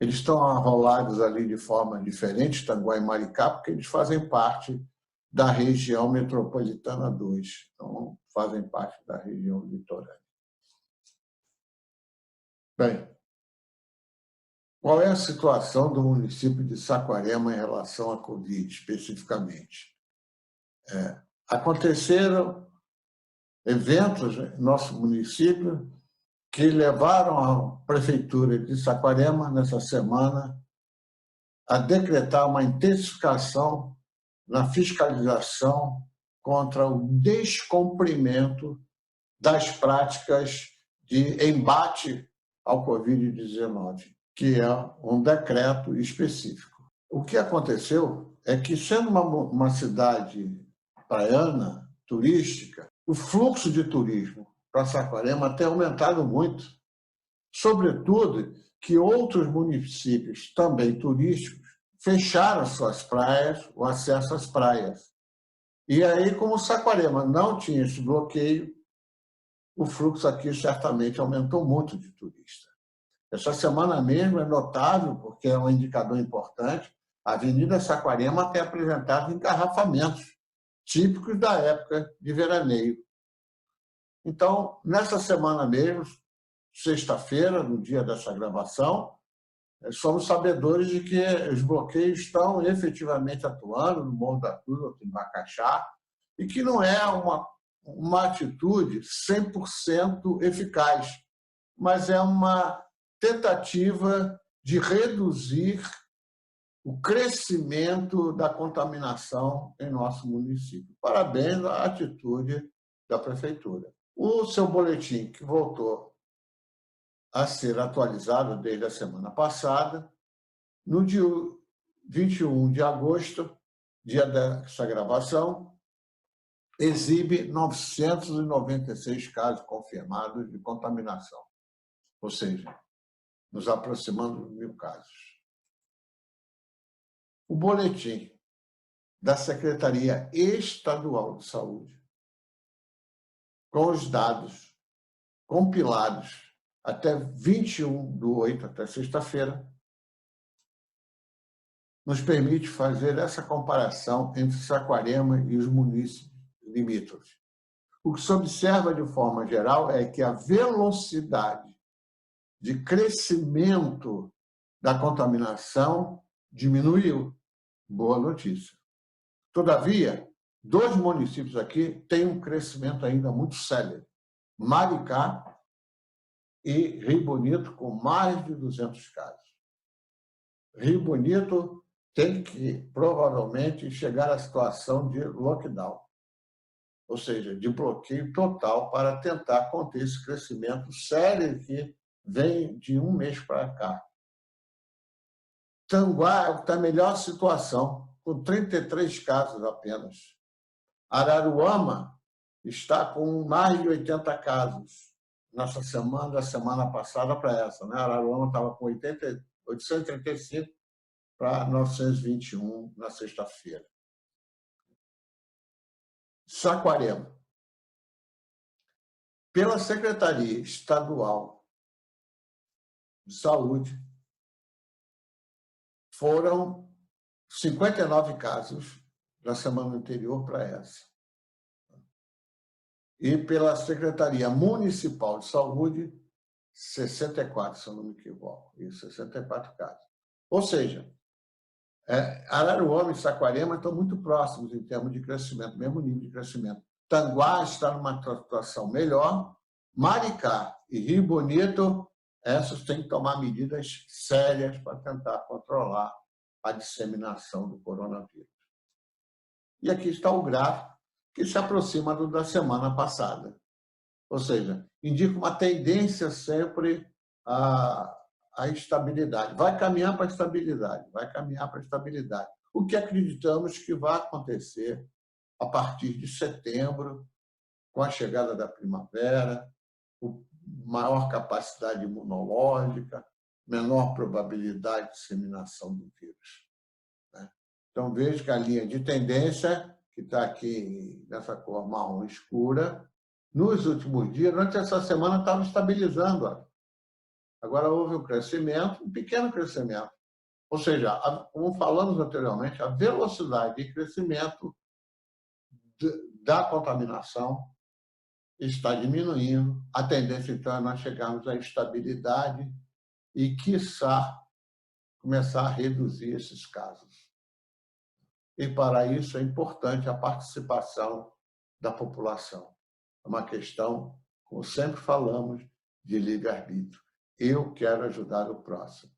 Eles estão arrolados ali de forma diferente, Tanguá e Maricá, porque eles fazem parte da região metropolitana 2, então fazem parte da região litorânea. Bem, qual é a situação do município de Saquarema em relação à Covid, especificamente? Aconteceram eventos no nosso município que levaram a Prefeitura de Saquarema, nessa semana, a decretar uma intensificação na fiscalização contra o descumprimento das práticas de embate ao Covid-19, que é um decreto específico. O que aconteceu é que, sendo uma cidade praiana, turística, o fluxo de turismo para Saquarema tem aumentado muito, sobretudo que outros municípios também turísticos fecharam suas praias, o acesso às praias. E aí, como Saquarema não tinha esse bloqueio, o fluxo aqui certamente aumentou muito de turista. Essa semana mesmo é notável, porque é um indicador importante, a Avenida Saquarema tem apresentado engarrafamentos típicos da época de veraneio. Então, nessa semana mesmo, sexta-feira, no dia dessa gravação, somos sabedores de que os bloqueios estão efetivamente atuando no Morro da Cruz, em Bacaxá, e que não é uma atitude 100% eficaz, mas é uma tentativa de reduzir o crescimento da contaminação em nosso município. Parabéns à atitude da Prefeitura. O seu boletim, que voltou a ser atualizado desde a semana passada, no dia 21 de agosto, dia dessa gravação, exibe 996 casos confirmados de contaminação, ou seja, nos aproximando de 1.000 casos. O boletim da Secretaria Estadual de Saúde, com os dados compilados até 21/8, até sexta-feira, nos permite fazer essa comparação entre Saquarema e os municípios limítrofes. O que se observa de forma geral é que a velocidade de crescimento da contaminação diminuiu. Boa notícia. Todavia, 2 municípios aqui têm um crescimento ainda muito célere. Maricá e Rio Bonito, com mais de 200 casos. Rio Bonito tem que, provavelmente, chegar à situação de lockdown, ou seja, de bloqueio total para tentar conter esse crescimento sério que vem de um mês para cá. Tanguá está a melhor situação, com 33 casos apenas. Araruama está com mais de 80 casos. Nessa semana, da semana passada para essa, né? Araruama estava com 835 para 921 na sexta-feira. Saquarema. Pela Secretaria Estadual de Saúde, foram 59 casos na semana anterior para essa. E pela Secretaria Municipal de Saúde, 64, se eu não me equivoco. Isso, 64 casos. Ou seja, Araruama e Saquarema estão muito próximos em termos de crescimento, mesmo nível de crescimento. Tanguá está numa situação melhor. Maricá e Rio Bonito, essas têm que tomar medidas sérias para tentar controlar a disseminação do coronavírus. E aqui está o gráfico, que se aproxima do da semana passada. Ou seja, indica uma tendência sempre à estabilidade. Vai caminhar para a estabilidade, vai caminhar para a estabilidade. O que acreditamos que vai acontecer a partir de setembro, com a chegada da primavera, maior capacidade imunológica, menor probabilidade de disseminação do vírus. Então, veja que a linha de tendência, que está aqui nessa cor marrom escura, nos últimos dias, durante essa semana, estava estabilizando. Agora houve um crescimento, um pequeno crescimento. Ou seja, como falamos anteriormente, a velocidade de crescimento da contaminação está diminuindo. A tendência, então, é nós chegarmos à estabilidade e, quiçá, começar a reduzir esses casos. E, para isso, é importante a participação da população. É uma questão, como sempre falamos, de livre-arbítrio. Eu quero ajudar o próximo,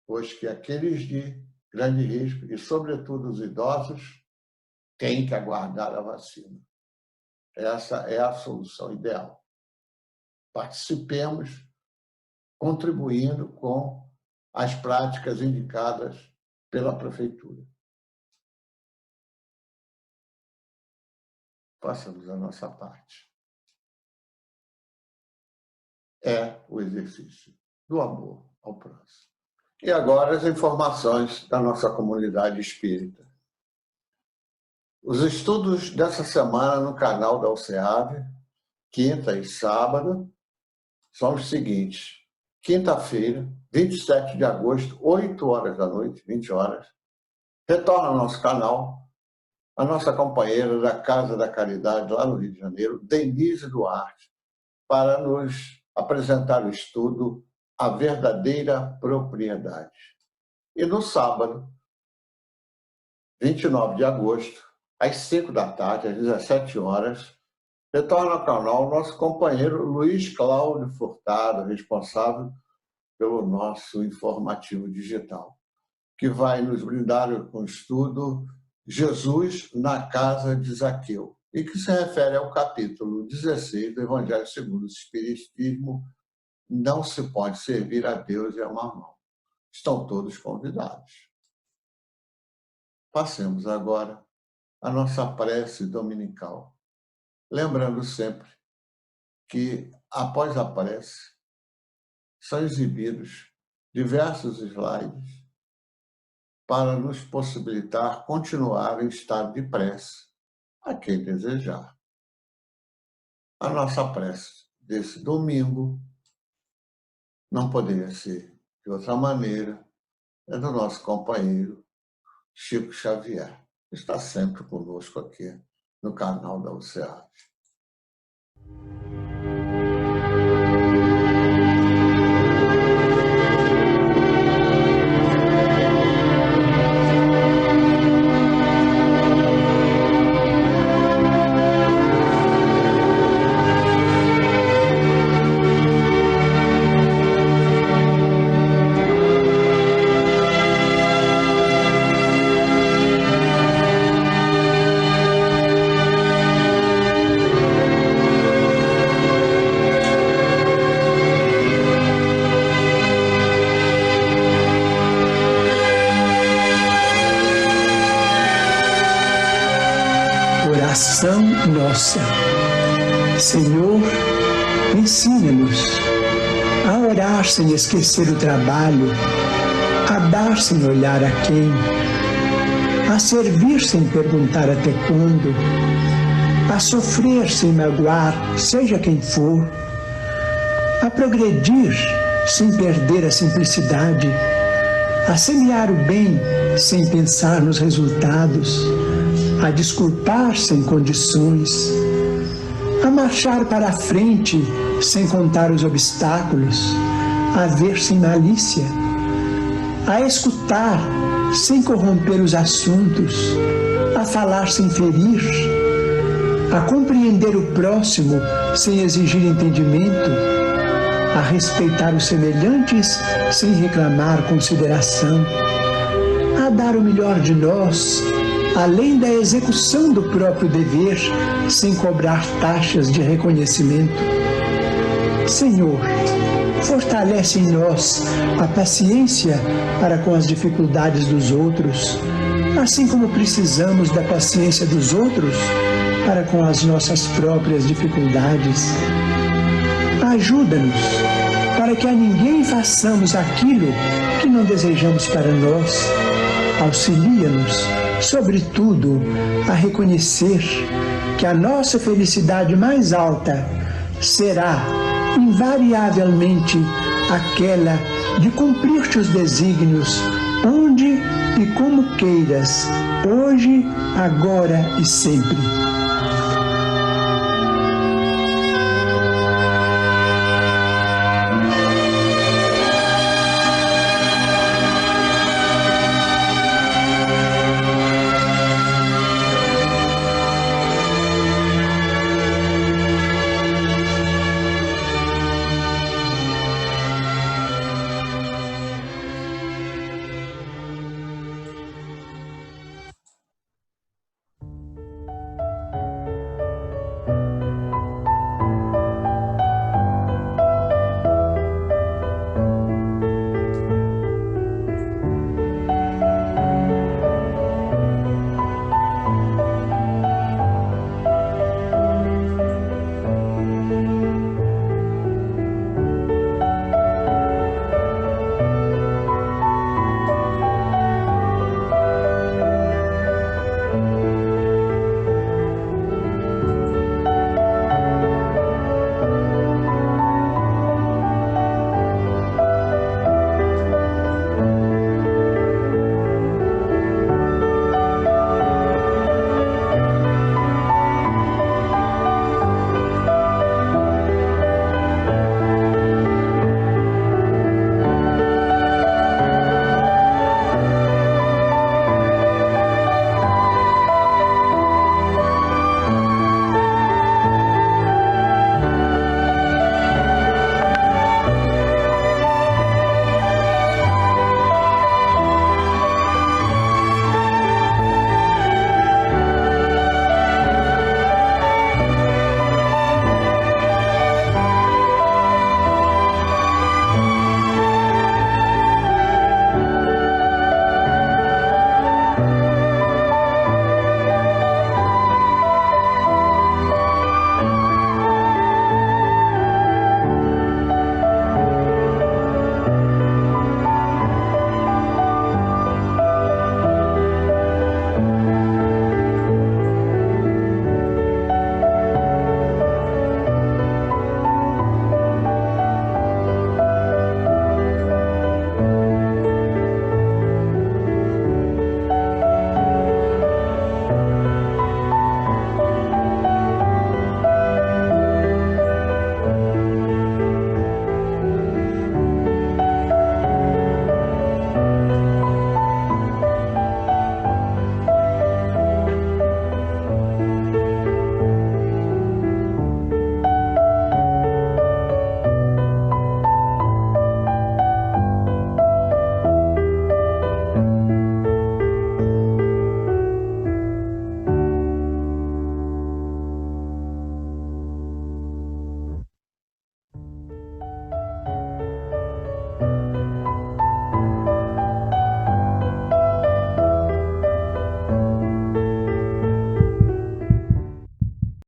pois que aqueles de grande risco, e, sobretudo, os idosos, têm que aguardar a vacina. Essa é a solução ideal. Participemos, contribuindo com as práticas indicadas pela Prefeitura. Façamos a nossa parte. É o exercício do amor ao próximo. E agora as informações da nossa comunidade espírita. Os estudos dessa semana no canal da UCEAV, quinta e sábado, são os seguintes. Quinta-feira, 27 de agosto, 8 horas da noite, 20 horas, retorna ao nosso canal a nossa companheira da Casa da Caridade, lá no Rio de Janeiro, Denise Duarte, para nos apresentar o estudo A Verdadeira Propriedade. E no sábado, 29 de agosto, às 5 da tarde, às 17 horas, retorna ao canal o nosso companheiro Luiz Cláudio Furtado, responsável pelo nosso informativo digital, que vai nos brindar com o estudo Jesus na Casa de Zaqueu, e que se refere ao capítulo 16 do Evangelho segundo o Espiritismo, Não se pode servir a Deus e a mamão. Estão todos convidados. Passemos agora a nossa prece dominical, lembrando sempre que, após a prece, são exibidos diversos slides para nos possibilitar continuar em estado de prece a quem desejar. A nossa prece desse domingo não poderia ser de outra maneira, é do nosso companheiro Chico Xavier, que está sempre conosco aqui no canal da UCEAV. oração nossa. Senhor, ensina-nos a orar sem esquecer o trabalho, a dar sem olhar a quem, a servir sem perguntar até quando, a sofrer sem magoar, seja quem for, a progredir sem perder a simplicidade, a semear o bem sem pensar nos resultados, a desculpar sem condições, a marchar para a frente sem contar os obstáculos, a ver sem malícia, a escutar sem corromper os assuntos, a falar sem ferir, a compreender o próximo sem exigir entendimento, a respeitar os semelhantes sem reclamar consideração, a dar o melhor de nós, além da execução do próprio dever, sem cobrar taxas de reconhecimento. Senhor, fortalece em nós a paciência para com as dificuldades dos outros, assim como precisamos da paciência dos outros para com as nossas próprias dificuldades. Ajuda-nos para que a ninguém façamos aquilo que não desejamos para nós. Auxilia-nos, sobretudo, a reconhecer que a nossa felicidade mais alta será, invariavelmente, aquela de cumprir teus desígnios, onde e como queiras, hoje, agora e sempre.